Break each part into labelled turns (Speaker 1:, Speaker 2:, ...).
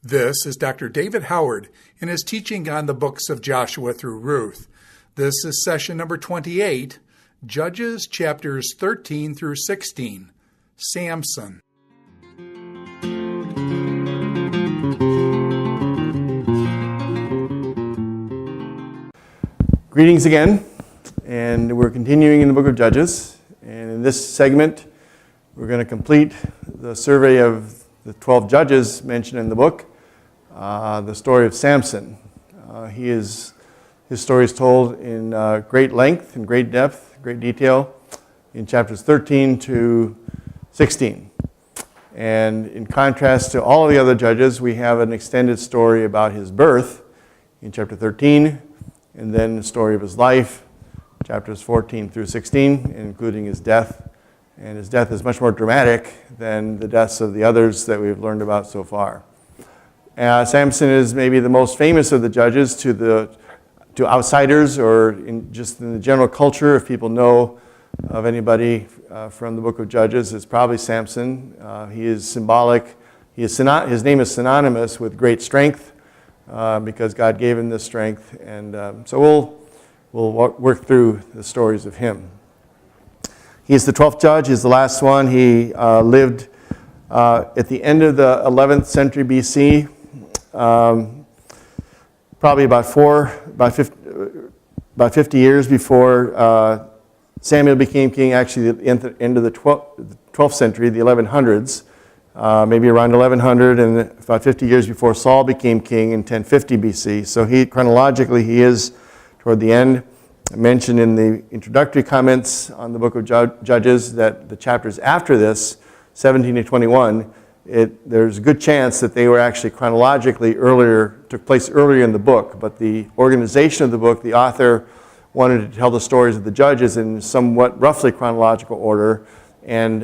Speaker 1: This is Dr. David Howard in his teaching on the books of Joshua through Ruth. This is session number 28, Judges chapters 13 through 16, Samson.
Speaker 2: Greetings again, and we're continuing in the book of Judges. And in this segment, we're going to complete the survey of the 12 judges mentioned in the book, the story of Samson. His story is told in great length and great depth, great detail in chapters 13 to 16. And in contrast to all of the other judges, we have an extended story about his birth in chapter 13, and then the story of his life, chapters 14 through 16, including his death. And his death is much more dramatic than the deaths of the others that we've learned about so far. Samson is maybe the most famous of the judges to outsiders, or just in the general culture. If people know of anybody from the book of Judges, it's probably Samson. He is symbolic. His name is synonymous with great strength because God gave him this strength. And so we'll work through the stories of him. He's the 12th judge. He's the last one. He lived at the end of the 11th century BC, probably about 50 years before Samuel became king, actually at the end of the 12th century, the 1100s, maybe around 1100, and about 50 years before Saul became king in 1050 BC. So chronologically, he is toward the end. I mentioned in the introductory comments on the book of Judges that the chapters after this, 17 to 21, there's a good chance that they were actually chronologically took place earlier in the book, but the organization of the book, the author wanted to tell the stories of the judges in somewhat roughly chronological order, and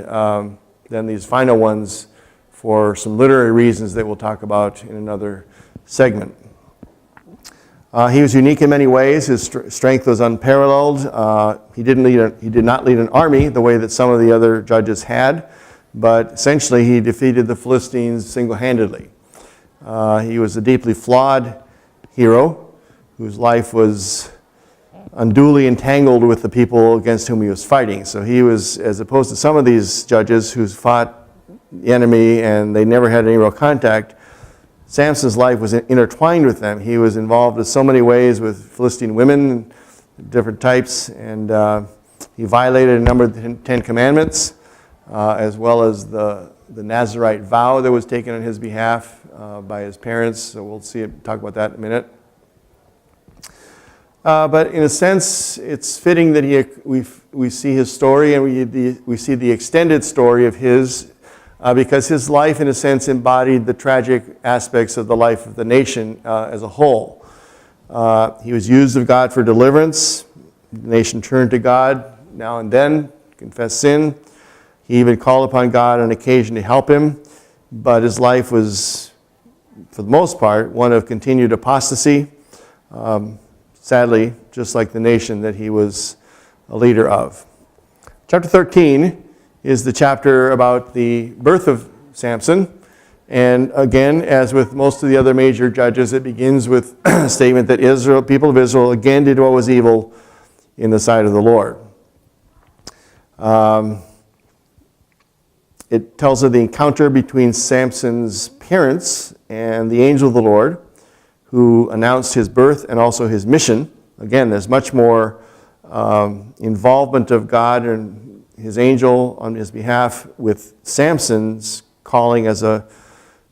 Speaker 2: then these final ones for some literary reasons that we'll talk about in another segment. He was unique in many ways. His strength was unparalleled. He did not lead an army the way that some of the other judges had, but essentially he defeated the Philistines single-handedly. He was a deeply flawed hero whose life was unduly entangled with the people against whom he was fighting. So he was, as opposed to some of these judges who fought the enemy and they never had any real contact, Samson's life was intertwined with them. He was involved in so many ways with Philistine women, different types, and he violated a number of the 10 Commandments, as well as the Nazirite vow that was taken on his behalf by his parents. So we'll talk about that in a minute. But in a sense, it's fitting that we see his story and we see the extended story of his, because his life, in a sense, embodied the tragic aspects of the life of the nation as a whole. He was used of God for deliverance. The nation turned to God now and then, confessed sin. He even called upon God on occasion to help him, but his life was, for the most part, one of continued apostasy, sadly, just like the nation that he was a leader of. Chapter 13 is the chapter about the birth of Samson. And again, as with most of the other major judges, it begins with a statement that people of Israel again did what was evil in the sight of the Lord. It tells of the encounter between Samson's parents and the angel of the Lord, who announced his birth and also his mission. Again, there's much more involvement of God and his angel on his behalf with Samson's calling as a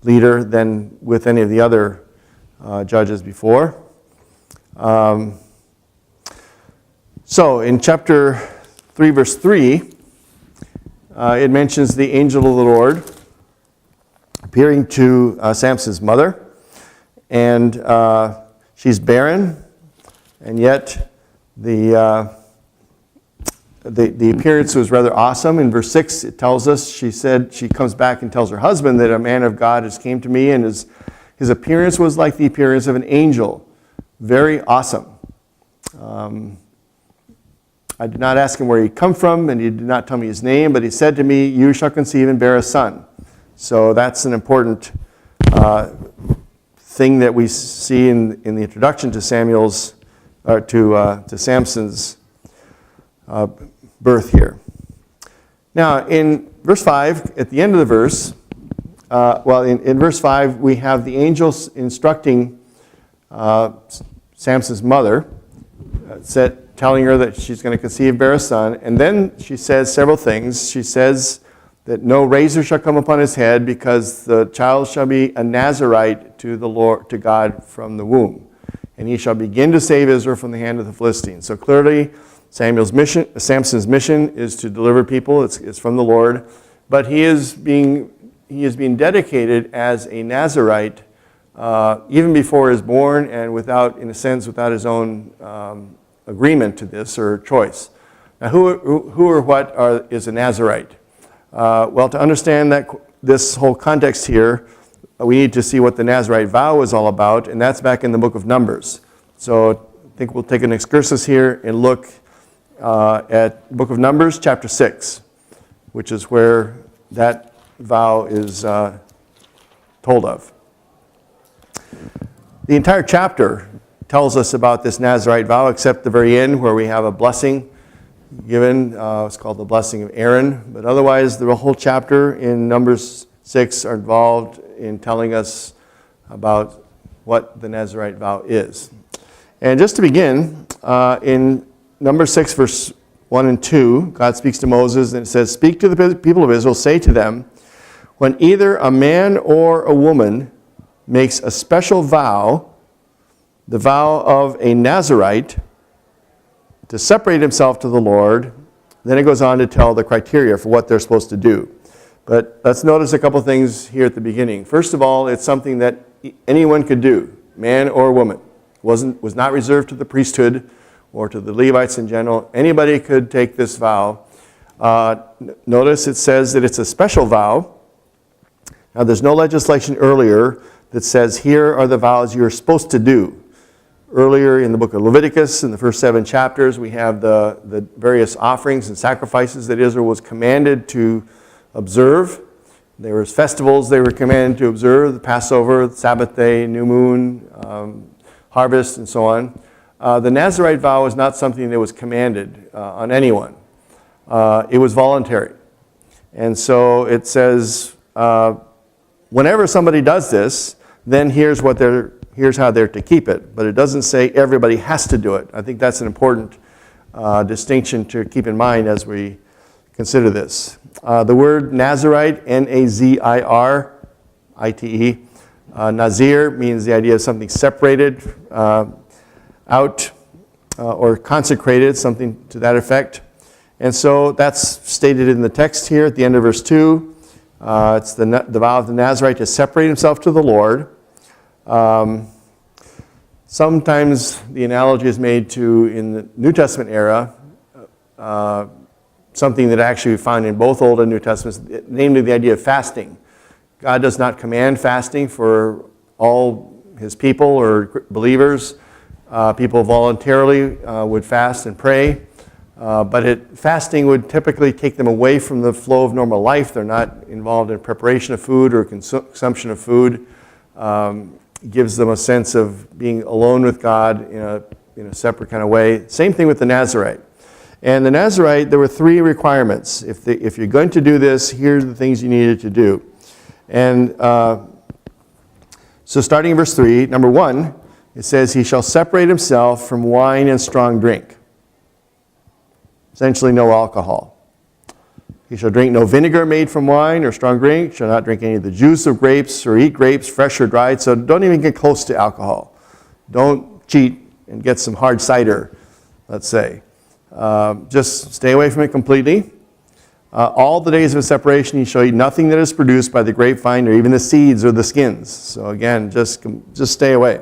Speaker 2: leader than with any of the other judges before. So in chapter 3, verse 3, it mentions the angel of the Lord appearing to Samson's mother, and she's barren, and yet the appearance was rather awesome. In verse 6, it tells us, she comes back and tells her husband that a man of God has came to me, and his appearance was like the appearance of an angel. Very awesome. I did not ask him where he'd come from, and he did not tell me his name, but he said to me, you shall conceive and bear a son. So that's an important thing that we see in the introduction to Samson's birth here. Now, in verse 5, at the end of the verse, in verse 5, we have the angels instructing Samson's mother, telling her that she's going to conceive, bear a son, and then she says several things. She says that no razor shall come upon his head, because the child shall be a Nazarite to the Lord, to God from the womb, and he shall begin to save Israel from the hand of the Philistines. So clearly, Samson's mission is to deliver people. It's from the Lord, but he is being dedicated as a Nazarite even before he is born, and without his own agreement to this or choice. Now, who or what is a Nazarite? Well, to understand this whole context here, we need to see what the Nazarite vow is all about, and that's back in the book of Numbers. So I think we'll take an excursus here and look at the book of Numbers, chapter 6, which is where that vow is told of. The entire chapter tells us about this Nazarite vow, except the very end where we have a blessing given. It's called the blessing of Aaron. But otherwise, the whole chapter in Numbers 6 are involved in telling us about what the Nazarite vow is. And just to begin, in Numbers 6, verse 1 and 2, God speaks to Moses, and it says, "Speak to the people of Israel, say to them, when either a man or a woman makes a special vow, the vow of a Nazarite, to separate himself to the Lord," then it goes on to tell the criteria for what they're supposed to do. But let's notice a couple things here at the beginning. First of all, it's something that anyone could do, man or woman. Was not reserved to the priesthood or to the Levites in general. Anybody could take this vow. Notice it says that it's a special vow. Now, there's no legislation earlier that says here are the vows you're supposed to do. Earlier in the book of Leviticus, in the first 7 chapters, we have the various offerings and sacrifices that Israel was commanded to observe. There was festivals they were commanded to observe, the Passover, the Sabbath day, new moon, harvest, and so on. The Nazarite vow is not something that was commanded on anyone. It was voluntary. And so it says, whenever somebody does this, then here's how they're to keep it. But it doesn't say everybody has to do it. I think that's an important distinction to keep in mind as we consider this. The word Nazarite, Nazirite, Nazir means the idea of something separated out or consecrated, something to that effect. And so that's stated in the text here at the end of verse 2. It's the vow of the Nazarite to separate himself to the Lord. Sometimes the analogy is made to, in the New Testament era, something that actually we find in both Old and New Testaments, namely the idea of fasting. God does not command fasting for all his people or believers. People voluntarily would fast and pray, but fasting would typically take them away from the flow of normal life. They're not involved in preparation of food or consumption of food. Gives them a sense of being alone with God in a separate kind of way. Same thing with the Nazarite. And the Nazarite, there were 3 requirements. If you're going to do this, here are the things you needed to do. And so starting in verse 3, number 1, it says, "He shall separate himself from wine and strong drink." Essentially no alcohol. "He shall drink no vinegar made from wine or strong drink, shall not drink any of the juice of grapes or eat grapes, fresh or dried." So don't even get close to alcohol. Don't cheat and get some hard cider, let's say. Just stay away from it completely. All the days of his separation he shall eat nothing that is produced by the grapevine or even the seeds or the skins. So again, just stay away.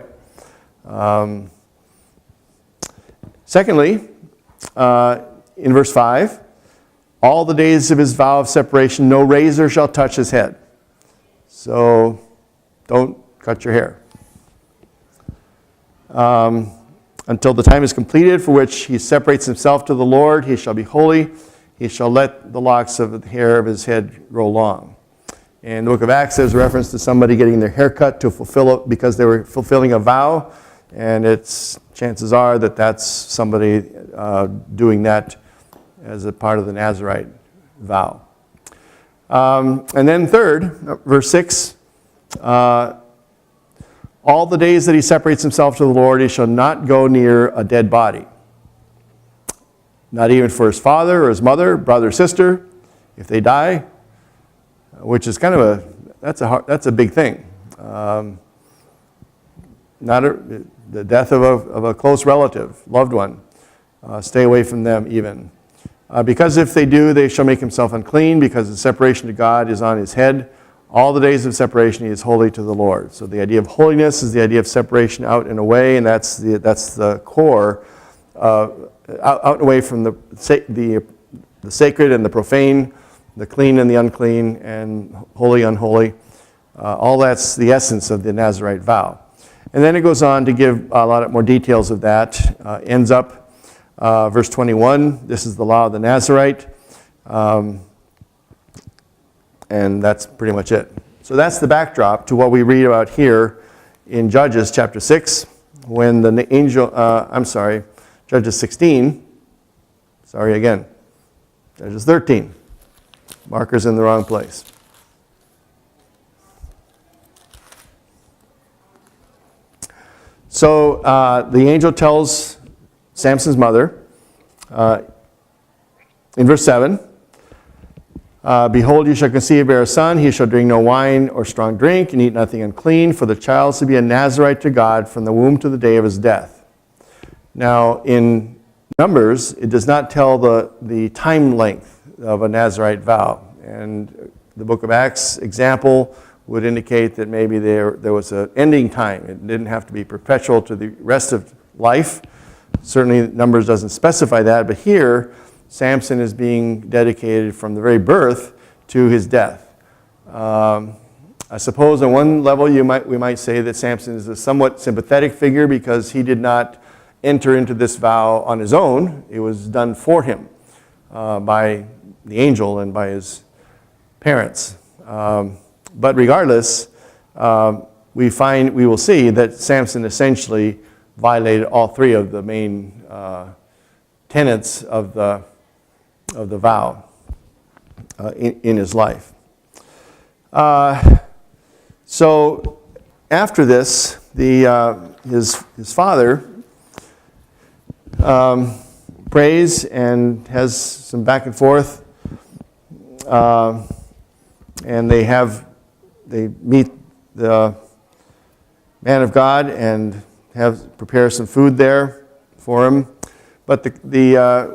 Speaker 2: Secondly, in verse 5, all the days of his vow of separation, no razor shall touch his head. So don't cut your hair. Until the time is completed for which he separates himself to the Lord, he shall be holy. He shall let the locks of the hair of his head grow long. And the book of Acts has reference to somebody getting their hair cut to fulfill it because they were fulfilling a vow. And chances are that that's somebody doing that as a part of the Nazirite vow. And then third, verse 6, all the days that he separates himself to the Lord, he shall not go near a dead body. Not even for his father or his mother, brother or sister, if they die, which is kind of that's a big thing. The death of a close relative, loved one. Stay away from them even. Because if they do, they shall make himself unclean, because the separation to God is on his head. All the days of separation he is holy to the Lord. So the idea of holiness is the idea of separation out and away, and that's the core, out and away from the sacred and the profane, the clean and the unclean, and holy, unholy. All that's the essence of the Nazirite vow. And then it goes on to give a lot more details of that. Ends up, verse 21, this is the law of the Nazirite. And that's pretty much it. So that's the backdrop to what we read about here in Judges chapter 6, when the angel, Judges 16, Judges 13. Marker's in the wrong place. So the angel tells Samson's mother, in verse 7, behold, you shall conceive and bear a son. He shall drink no wine or strong drink, and eat nothing unclean, for the child shall be a Nazirite to God from the womb to the day of his death. Now, in Numbers, it does not tell the time length of a Nazirite vow. And the book of Acts example would indicate that maybe there was an ending time. It didn't have to be perpetual to the rest of life. Certainly Numbers doesn't specify that, but here Samson is being dedicated from the very birth to his death. I suppose on one level we might say that Samson is a somewhat sympathetic figure because he did not enter into this vow on his own. It was done for him by the angel and by his parents. But regardless, we will see that Samson essentially violated all three of the main tenets of the vow in his life. So after this, his father prays and has some back and forth, and they meet the man of God and prepare some food there for him. But I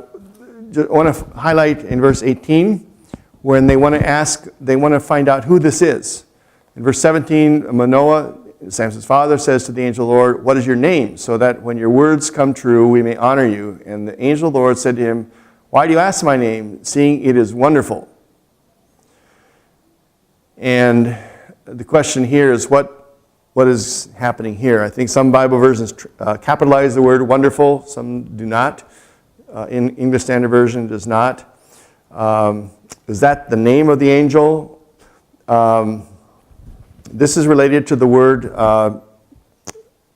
Speaker 2: want to highlight in verse 18 when they want to find out who this is. In verse 17, Manoah, Samson's father, says to the angel of the Lord, "What is your name? So that when your words come true, we may honor you." And the angel of the Lord said to him, "Why do you ask my name, seeing it is wonderful?" And the question here is what is happening here? I think some Bible versions capitalize the word wonderful, some do not. In English Standard Version does not. Is that the name of the angel? This is related to the word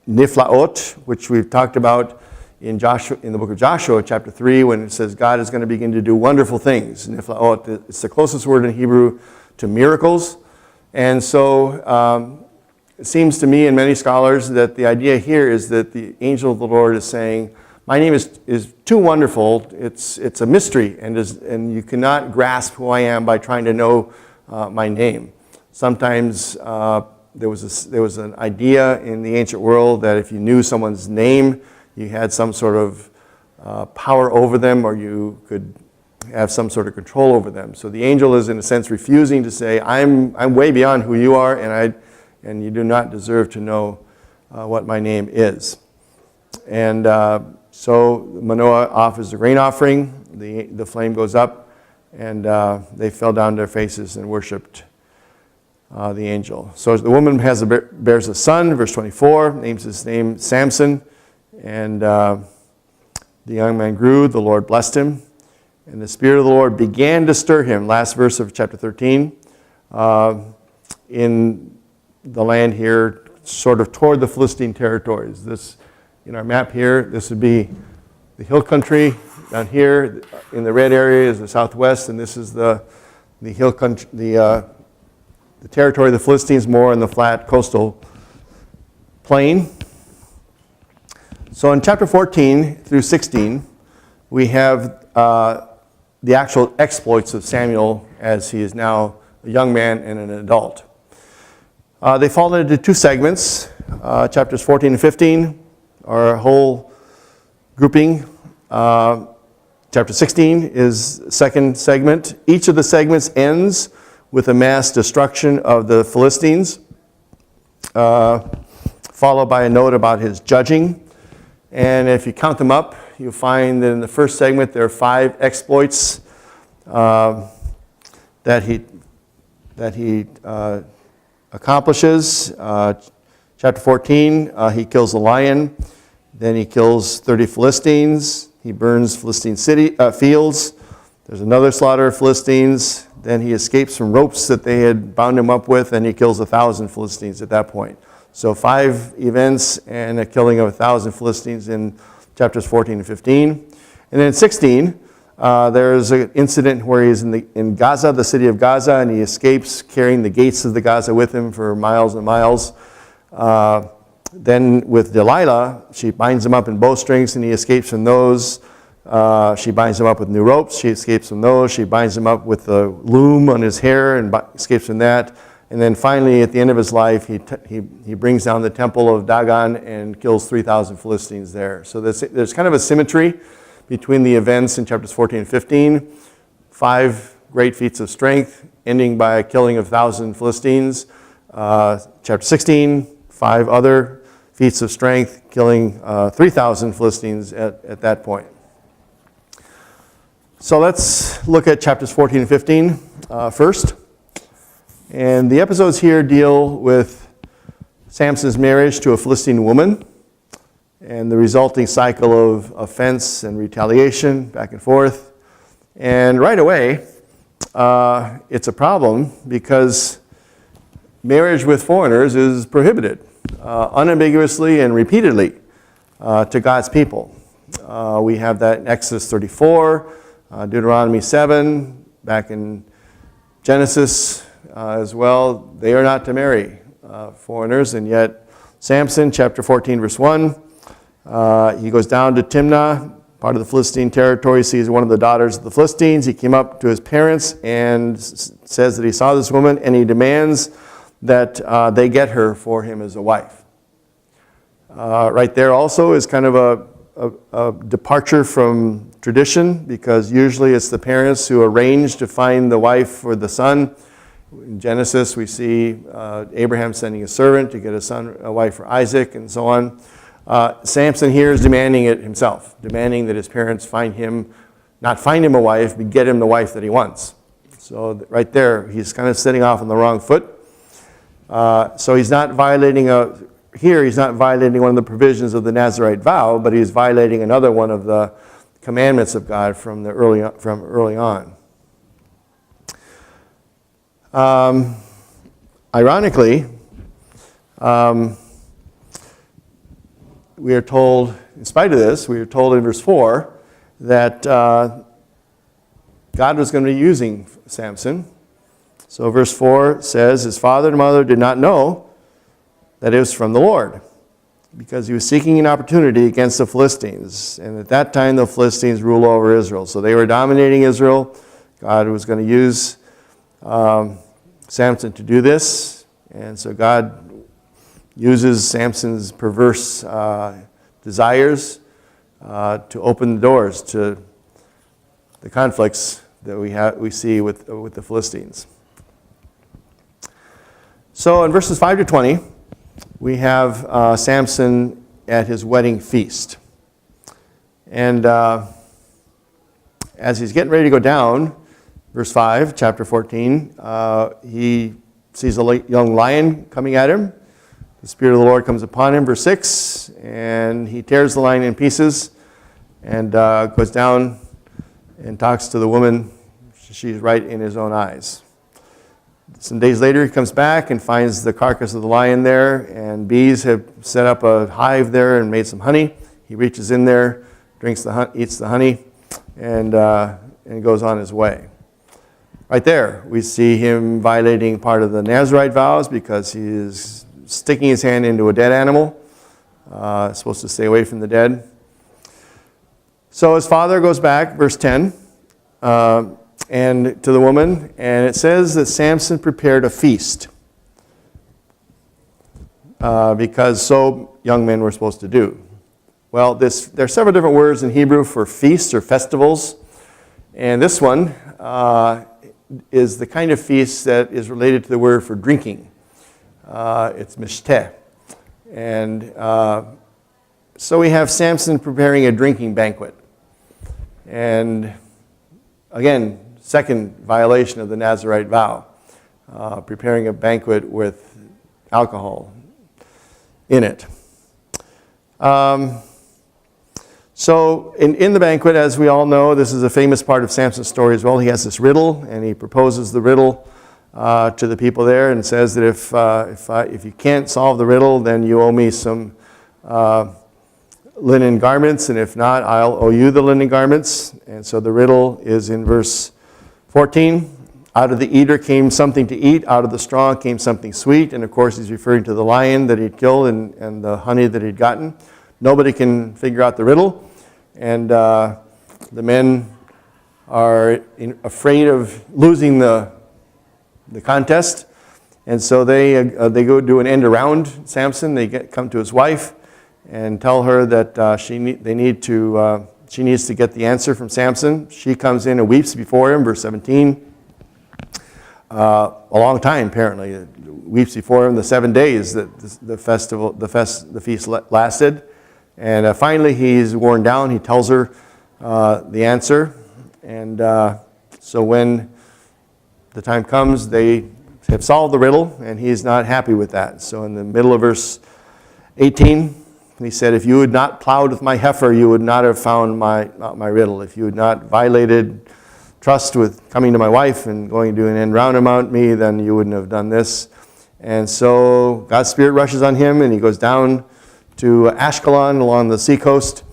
Speaker 2: niflaot, which we've talked about in the book of Joshua, chapter 3, when it says God is going to begin to do wonderful things. Niflaot, it's the closest word in Hebrew to miracles. And so it seems to me and many scholars that the idea here is that the angel of the Lord is saying, my name is too wonderful, it's a mystery, and you cannot grasp who I am by trying to know my name. Sometimes there was an idea in the ancient world that if you knew someone's name, you had some sort of power over them, or you could have some sort of control over them. So the angel is in a sense refusing to say, I'm way beyond who you are, and you do not deserve to know what my name is. And so Manoah offers a grain offering. The flame goes up, and they fell down to their faces and worshipped the angel. So the woman bears a son, verse 24, names his name Samson, and the young man grew, the Lord blessed him, and the Spirit of the Lord began to stir him, last verse of chapter 13. in the land here, sort of toward the Philistine territories. This, in our map here, this would be the hill country. Down here in the red area is the southwest, and this is the hill country, the territory of the Philistines, more in the flat coastal plain. So in chapter 14 through 16, we have the actual exploits of Samuel as he is now a young man and an adult. They fall into two segments. Chapters 14 and 15 are a whole grouping. Chapter 16 is the second segment. Each of the segments ends with a mass destruction of the Philistines, followed by a note about his judging. And if you count them up, you'll find that in the first segment there are 5 exploits that he accomplishes. Chapter 14, he kills a lion. Then he kills 30 Philistines. He burns Philistine fields. There's another slaughter of Philistines. Then he escapes from ropes that they had bound him up with, and he kills 1,000 Philistines at that point. So 5 events and a killing of 1,000 Philistines in chapters 14 and 15. And then in 16, there's an incident where he's in Gaza, the city of Gaza, and he escapes carrying the gates of the Gaza with him for miles and miles. Then with Delilah, she binds him up in bowstrings and he escapes from those. She binds him up with new ropes. She escapes from those. She binds him up with the loom on his hair and escapes from that. And then finally, at the end of his life, he brings down the temple of Dagon and kills 3,000 Philistines there. So there's kind of a symmetry between the events in chapters 14 and 15. 5 great feats of strength, ending by a killing of 1,000 Philistines. Chapter 16, 5 other feats of strength, killing 3,000 Philistines at that point. So let's look at chapters 14 and 15 first. And the episodes here deal with Samson's marriage to a Philistine woman and the resulting cycle of offense and retaliation back and forth. And right away, it's a problem because marriage with foreigners is prohibited unambiguously and repeatedly to God's people. We have that in Exodus 34, Deuteronomy 7, back in Genesis as well. They are not to marry foreigners, and yet Samson, chapter 14, verse 1, he goes down to Timnah, part of the Philistine territory, sees one of the daughters of the Philistines. He came up to his parents and says that he saw this woman, and he demands that they get her for him as a wife. Right there also is kind of a departure from tradition, because usually it's the parents who arrange to find the wife for the son. In Genesis, we see Abraham sending a servant to get a wife for Isaac, and so on. Samson here is demanding it himself, demanding that his parents not find him a wife, but get him the wife that he wants. So right there, he's kind of setting off on the wrong foot. So he's not violating he's not violating one of the provisions of the Nazirite vow, but he's violating another one of the commandments of God from early on. Ironically, we are told, in spite of this, we are told in verse 4 that God was going to be using Samson. So verse 4 says, his father and mother did not know that it was from the Lord, because he was seeking an opportunity against the Philistines. And at that time, the Philistines ruled over Israel. So they were dominating Israel. God was going to use Samson to do this. And so God uses Samson's perverse desires to open the doors to the conflicts that we see with the Philistines. So in verses 5 to 20, we have Samson at his wedding feast. And as he's getting ready to go down, verse 5, chapter 14, he sees a young lion coming at him. The Spirit of the Lord comes upon him, verse 6, and he tears the lion in pieces and goes down and talks to the woman. She's right in his own eyes. Some days later, he comes back and finds the carcass of the lion there, and bees have set up a hive there and made some honey. He reaches in there, eats the honey, and goes on his way. Right there, we see him violating part of the Nazirite vows because he is sticking his hand into a dead animal. Supposed to stay away from the dead. So his father goes back, verse 10, and to the woman, and it says that Samson prepared a feast because so young men were supposed to do. Well, there are several different words in Hebrew for feasts or festivals, and this one is the kind of feast that is related to the word for drinking. It's mishteh. And so we have Samson preparing a drinking banquet. And again, second violation of the Nazirite vow, preparing a banquet with alcohol in it. So in the banquet, as we all know, this is a famous part of Samson's story as well. He has this riddle, and he proposes the riddle to the people there and says that if you can't solve the riddle, then you owe me some linen garments, and if not, I'll owe you the linen garments. And so the riddle is in verse 14. Out of the eater came something to eat, out of the straw came something sweet. And of course, he's referring to the lion that he'd killed and the honey that he'd gotten. Nobody can figure out the riddle. And the men are afraid of losing the contest. And so they go do an end around Samson. They come to his wife and tell her that she needs to get the answer from Samson. She comes in and weeps before him, verse 17. A long time, apparently. Weeps before him the 7 days that the feast lasted. And finally, he's worn down. He tells her the answer. And so when the time comes, they have solved the riddle, and he's not happy with that. So in the middle of verse 18, he said, if you had not plowed with my heifer, you would not have found my riddle. If you had not violated trust with coming to my wife and going to do an end round about me, then you wouldn't have done this. And so God's Spirit rushes on him, and he goes down to Ashkelon along the seacoast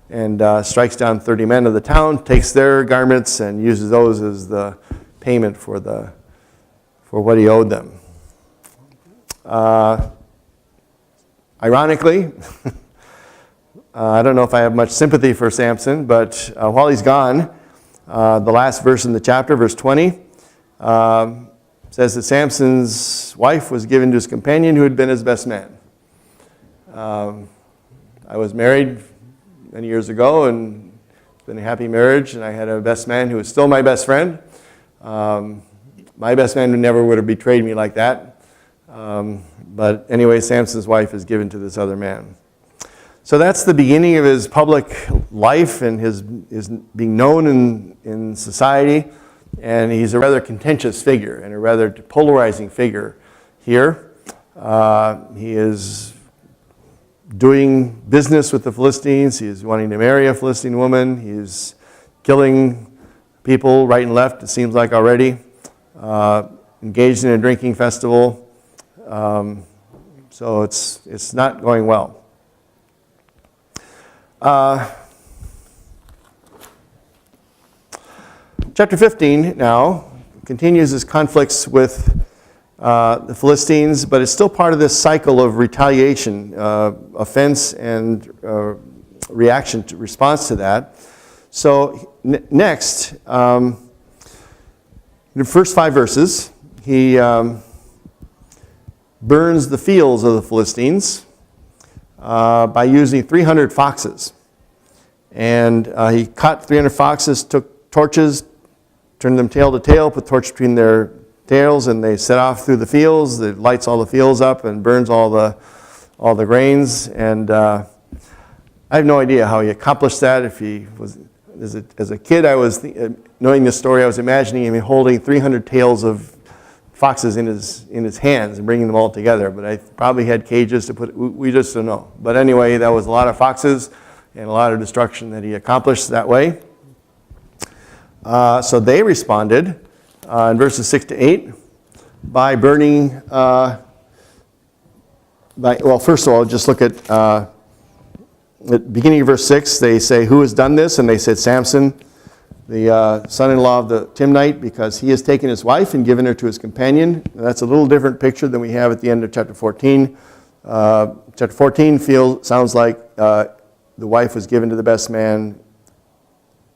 Speaker 2: and strikes down 30 men of the town, takes their garments, and uses those as the payment for what he owed them. Ironically, I don't know if I have much sympathy for Samson, but while he's gone, the last verse in the chapter, verse 20, says that Samson's wife was given to his companion who had been his best man. I was married many years ago, and it's been a happy marriage, and I had a best man who is still my best friend. My best man never would have betrayed me like that. But anyway, Samson's wife is given to this other man. So that's the beginning of his public life and his being known in society. And he's a rather contentious figure and a rather polarizing figure here. He is doing business with the Philistines. He is wanting to marry a Philistine woman. He's killing people right and left, it seems like already. Engaged in a drinking festival. So it's not going well. Chapter 15 now continues his conflicts with the Philistines, but it's still part of this cycle of retaliation, offense and response to that. So next, in the first 5 verses, he burns the fields of the Philistines by using 300 foxes. And he caught 300 foxes, took torches, turned them tail to tail, put torch between their tails, and they set off through the fields. It lights all the fields up and burns all the grains. And I have no idea how he accomplished that. If he was as a kid, I was knowing this story, I was imagining him holding 300 tails of foxes in his hands and bringing them all together. But I probably had cages to put. We just don't know. But anyway, that was a lot of foxes and a lot of destruction that he accomplished that way. So they responded in verses 6 to 8. by burning, first of all, just look at the beginning of verse 6. They say, who has done this? And they said, Samson, the son-in-law of the Timnite, because he has taken his wife and given her to his companion. And that's a little different picture than we have at the end of chapter 14. Chapter 14 sounds like the wife was given to the best man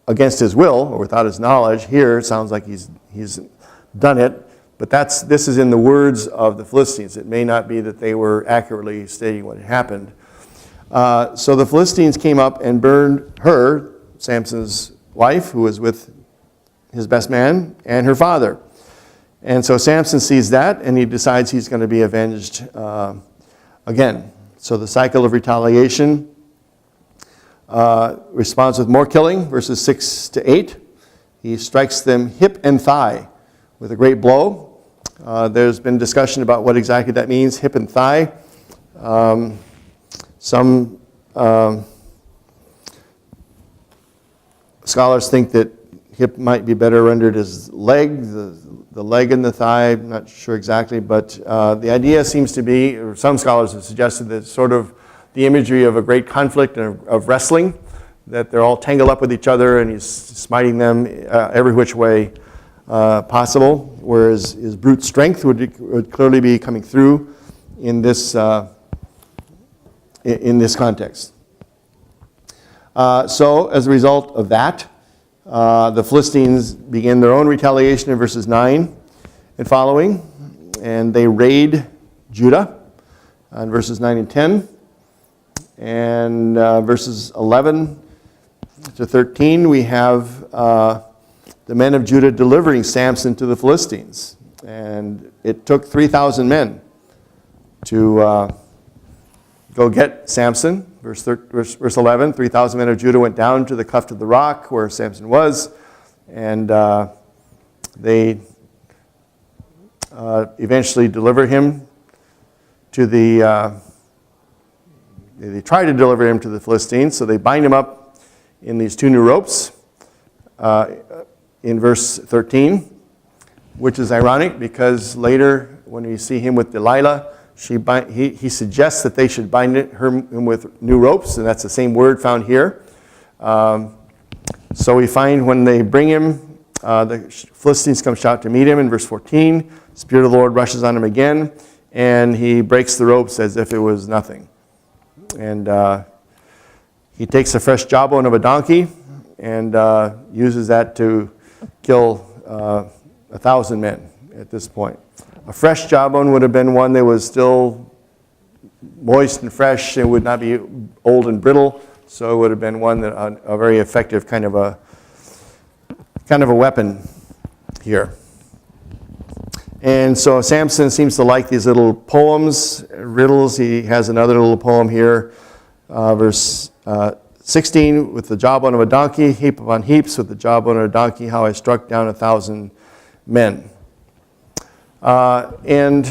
Speaker 2: against his will or without his knowledge. Here it sounds like he's done it, but this is in the words of the Philistines. It may not be that they were accurately stating what had happened. So the Philistines came up and burned her, Samson's wife, who was with his best man, and her father. And so Samson sees that, and he decides he's going to be avenged again. So the cycle of retaliation responds with more killing, verses 6 to 8. He strikes them hip and thigh with a great blow. There's been discussion about what exactly that means, hip and thigh. Some scholars think that hip might be better rendered as leg, the leg and the thigh. I'm not sure exactly, but the idea seems to be, or some scholars have suggested that it's sort of the imagery of a great conflict and of wrestling, that they're all tangled up with each other and he's smiting them every which way possible, whereas his brute strength would clearly be coming through in this context. So as a result of that, the Philistines begin their own retaliation in verses 9 and following, and they raid Judah in verses 9 and 10, and verses 11 to 13 we have the men of Judah delivering Samson to the Philistines, and it took 3,000 men to go get Samson. Verse 11, 3,000 men of Judah went down to the cleft of the rock where Samson was, and they eventually deliver him to they try to deliver him to the Philistines, so they bind him up in these two new ropes in verse 13, which is ironic because later when we see him with Delilah, he suggests that they should bind him with new ropes, and that's the same word found here. So we find when they bring him, the Philistines come shout to meet him in verse 14. The Spirit of the Lord rushes on him again, and he breaks the ropes as if it was nothing. And he takes a fresh jawbone of a donkey and uses that to kill 1,000 men at this point. A fresh jawbone would have been one that was still moist and fresh. It would not be old and brittle, so it would have been one that a very effective kind of a weapon here. And so Samson seems to like these little poems, riddles. He has another little poem here, verse 16, with the jawbone of a donkey, heap upon heaps, with the jawbone of a donkey, how I struck down 1,000 men. And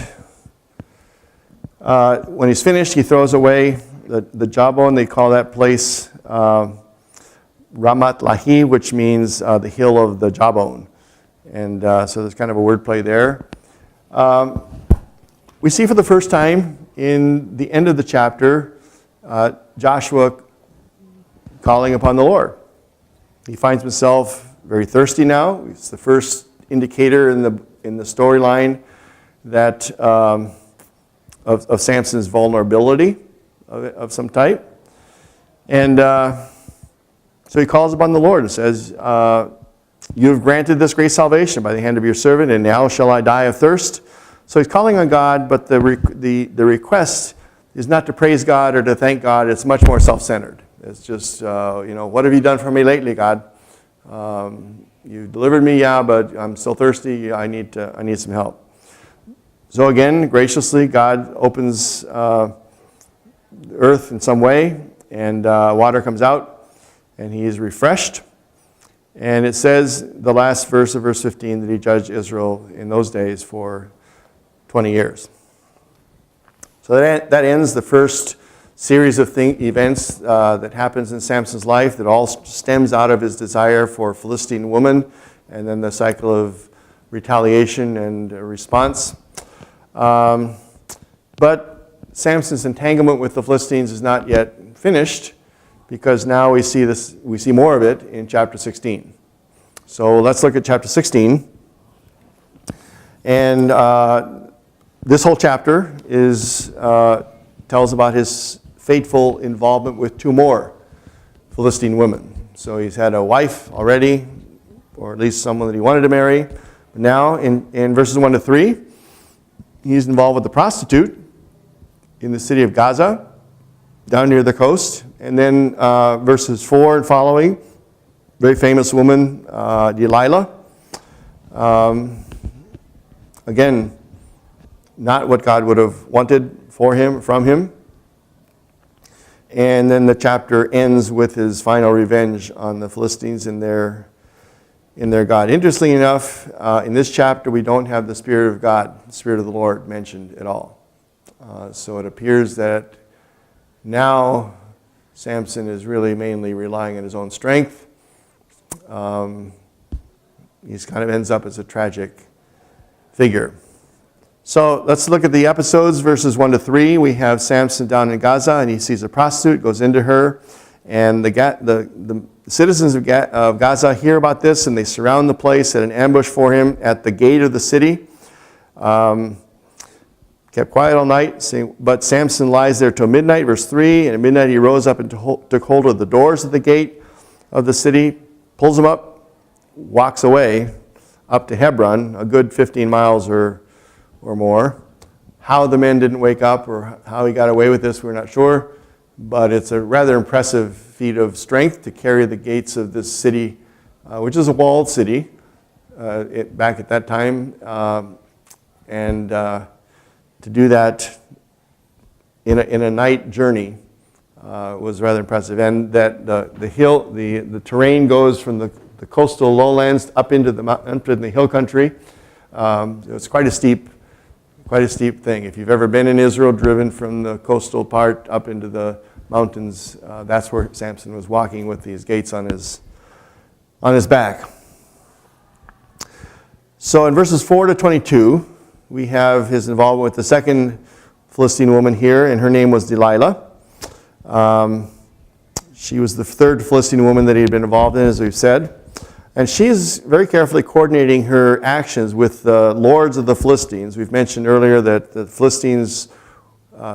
Speaker 2: when he's finished, he throws away the jawbone. They call that place Ramat Lahi, which means the hill of the jawbone. And so there's kind of a wordplay there. We see for the first time in the end of the chapter, Joshua calling upon the Lord. He finds himself very thirsty now. It's the first indicator in the storyline that of Samson's vulnerability of some type. And so he calls upon the Lord and says, you have granted this great salvation by the hand of your servant, and now shall I die of thirst? So he's calling on God, but the request is not to praise God or to thank God. It's much more self-centered. It's just, what have you done for me lately, God? You delivered me, yeah, but I'm still thirsty. I need some help. So again, graciously, God opens the earth in some way, and water comes out, and he is refreshed. And it says, the last verse of verse 15, that he judged Israel in those days for 20 years. So that ends the first series of events that happens in Samson's life that all stems out of his desire for a Philistine woman, and then the cycle of retaliation and response. But Samson's entanglement with the Philistines is not yet finished, because now we see more of it in chapter 16. So let's look at chapter 16. And this whole chapter tells about his fateful involvement with two more Philistine women. So he's had a wife already, or at least someone that he wanted to marry. But now in verses 1 to 3, he's involved with the prostitute in the city of Gaza, down near the coast. And then verses 4 and following, very famous woman, Delilah. Again, not what God would have wanted from him. And then the chapter ends with his final revenge on the Philistines and their God. Interestingly enough, in this chapter we don't have the Spirit of God, the Spirit of the Lord mentioned at all. So it appears that now Samson is really mainly relying on his own strength. He kind of ends up as a tragic figure. So let's look at the episodes, verses 1 to 3. We have Samson down in Gaza, and he sees a prostitute, goes into her, and the citizens of Gaza hear about this, and they surround the place, set an ambush for him at the gate of the city. Kept quiet all night, but Samson lies there till midnight, verse 3. And at midnight he rose up and took hold of the doors of the gate of the city, pulls them up, walks away up to Hebron, a good 15 miles or more. How the men didn't wake up or how he got away with this, we're not sure. But it's a rather impressive feat of strength to carry the gates of this city, which is a walled city back at that time. And to do that in a night journey was rather impressive. And that the terrain goes from the coastal lowlands up into the hill country. It's quite a steep thing. If you've ever been in Israel, driven from the coastal part up into the mountains, that's where Samson was walking with these gates on his back. So in verses 4 to 22, we have his involvement with the second Philistine woman here, and her name was Delilah. She was the third Philistine woman that he had been involved in, as we've said. And she's very carefully coordinating her actions with the lords of the Philistines. We've mentioned earlier that the Philistines'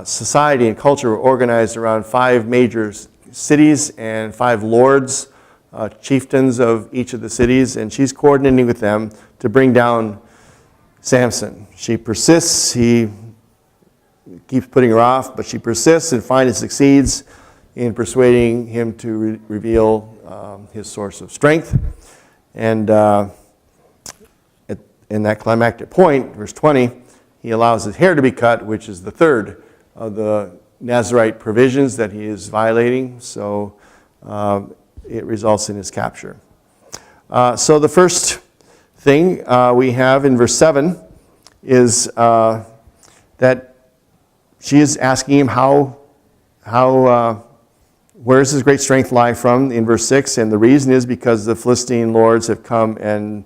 Speaker 2: society and culture were organized around 5 major cities and 5 lords, chieftains of each of the cities, and she's coordinating with them to bring down Samson. She persists. He keeps putting her off, but she persists and finally succeeds in persuading him to reveal his source of strength. And in that climactic point, verse 20, he allows his hair to be cut, which is the third of the Nazirite provisions that he is violating. So it results in his capture. So the first thing we have in verse 7 is that she is asking him where does his great strength lie from in verse 6? And the reason is because the Philistine lords have come and,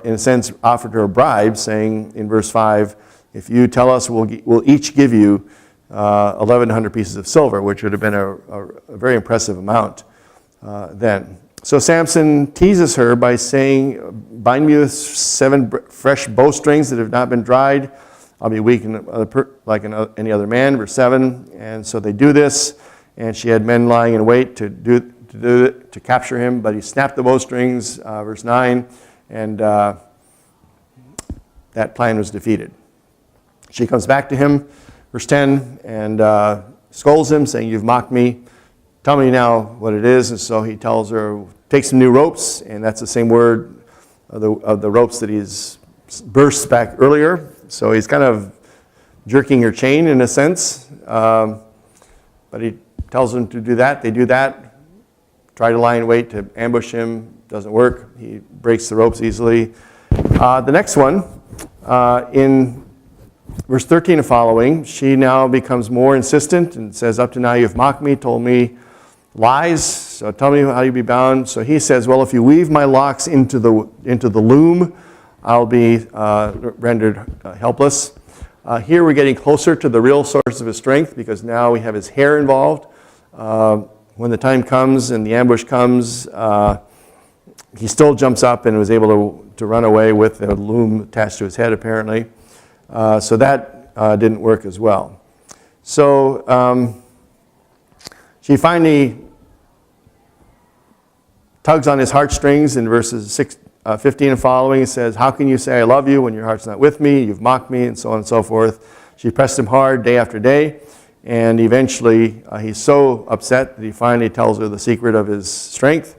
Speaker 2: in a sense, offered her a bribe, saying in verse 5, if you tell us, we'll each give you 1,100 pieces of silver, which would have been a very impressive amount then. So Samson teases her by saying, bind me with 7 fresh bowstrings that have not been dried. I'll be weak like any other man, verse 7. And so they do this. And she had men lying in wait to capture him, but he snapped the bowstrings, verse 9, and that plan was defeated. She comes back to him, verse 10, and scolds him, saying, you've mocked me. Tell me now what it is. And so he tells her, take some new ropes, and that's the same word of the ropes that he's burst back earlier. So he's kind of jerking her chain in a sense, but he tells them to do that. They do that. Try to lie in wait to ambush him. Doesn't work. He breaks the ropes easily. The next one, in verse 13 and following, she now becomes more insistent and says, up to now you've mocked me, told me lies, so tell me how you be bound. So he says, well, if you weave my locks into the loom, I'll be rendered helpless. Here we're getting closer to the real source of his strength because now we have his hair involved. When the time comes and the ambush comes, he still jumps up and was able to run away with a loom attached to his head, apparently. So that didn't work as well. So she finally tugs on his heartstrings in verses 15 and following. It says, "How can you say I love you when your heart's not with me? You've mocked me," and so on and so forth. She pressed him hard day after day, and eventually he's so upset that he finally tells her the secret of his strength.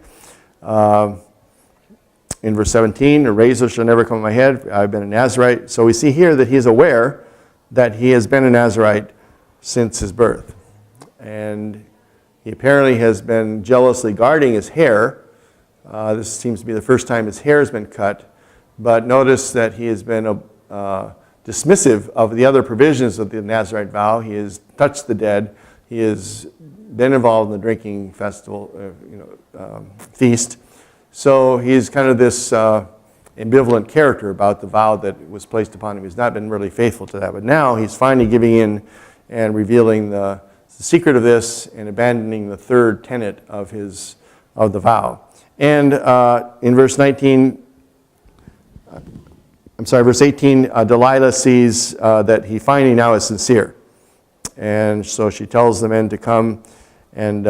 Speaker 2: In verse 17, "A razor shall never come on my head. I've been a Nazirite." So we see here that he's aware that he has been a Nazirite since his birth. And he apparently has been jealously guarding his hair. This seems to be the first time his hair has been cut. But notice that he has been dismissive of the other provisions of the Nazirite vow. He has touched the dead. He has been involved in the drinking festival, feast. So he's kind of this ambivalent character about the vow that was placed upon him. He's not been really faithful to that. But now he's finally giving in and revealing the secret of this and abandoning the third tenet of the vow. And in verse 18, Delilah sees that he finally now is sincere. And so she tells the men to come, and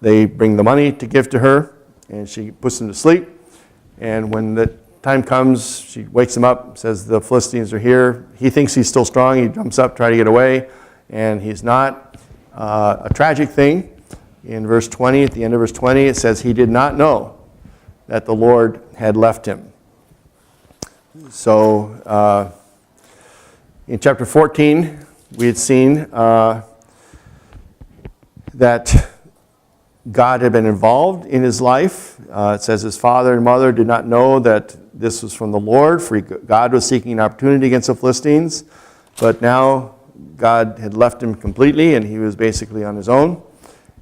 Speaker 2: they bring the money to give to her, and she puts him to sleep. And when the time comes, she wakes him up, says the Philistines are here. He thinks he's still strong. He jumps up, tries to get away, and he's not. A tragic thing. In verse 20, at the end of verse 20, it says he did not know that the Lord had left him. So in chapter 14, we had seen that God had been involved in his life. It says his father and mother did not know that this was from the Lord, for God was seeking an opportunity against the Philistines. But now God had left him completely, and he was basically on his own.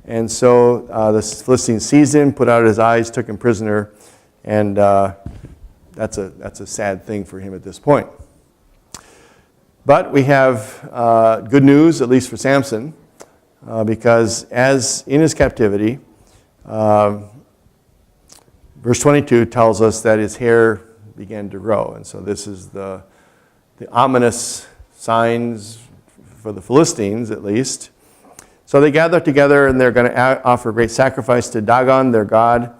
Speaker 2: And so the Philistines seized him, put out his eyes, took him prisoner, and that's a sad thing for him at this point. But we have good news, at least for Samson, because as in his captivity, verse 22 tells us that his hair began to grow. And so this is the ominous signs for the Philistines, at least. So they gather together, and they're going to offer a great sacrifice to Dagon, their god.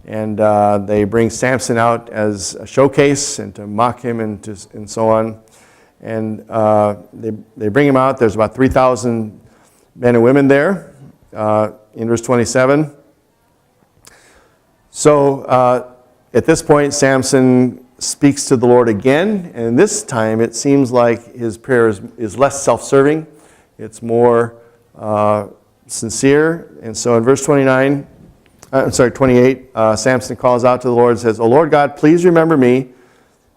Speaker 2: And they bring Samson out as a showcase and to mock him and so on. And they bring him out. There's about 3,000 men and women there in verse 27. So at this point, Samson speaks to the Lord again. And this time, it seems like his prayer is less self-serving. It's more sincere. And so in verse 28, Samson calls out to the Lord and says, "O Lord God, please remember me.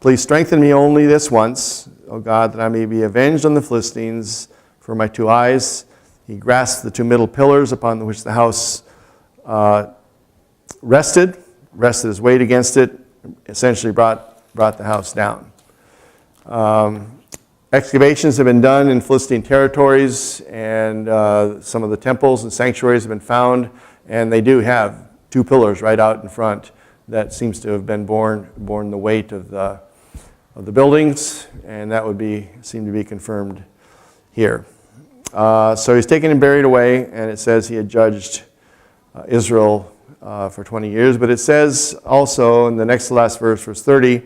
Speaker 2: Please strengthen me only this once, O God, that I may be avenged on the Philistines for my two eyes." He grasped the two middle pillars upon which the house rested his weight against it, essentially brought the house down. Excavations have been done in Philistine territories, and some of the temples and sanctuaries have been found, and they do have two pillars right out in front that seems to have been borne the weight of the buildings, and that would seem to be confirmed here. So he's taken and buried away, and it says he had judged Israel for 20 years. But it says also in the next to last verse, verse 30,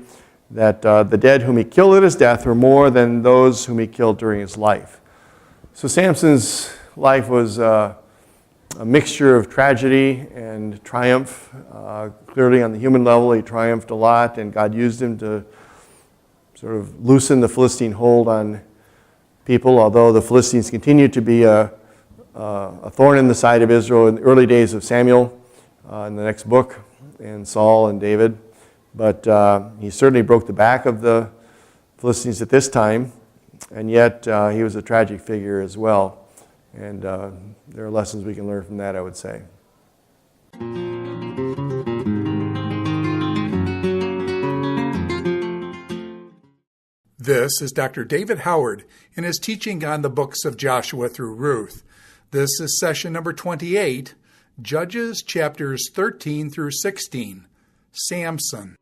Speaker 2: that the dead whom he killed at his death were more than those whom he killed during his life. So Samson's life was a mixture of tragedy and triumph. Clearly on the human level, he triumphed a lot, and God used him to sort of loosen the Philistine hold on people, although the Philistines continued to be a thorn in the side of Israel in the early days of Samuel, in the next book, and Saul and David. But he certainly broke the back of the Philistines at this time, and yet he was a tragic figure as well. And there are lessons we can learn from that, I would say.
Speaker 1: This is Dr. David Howard in his teaching on the books of Joshua through Ruth. This is session number 28, Judges chapters 13 through 16, Samson.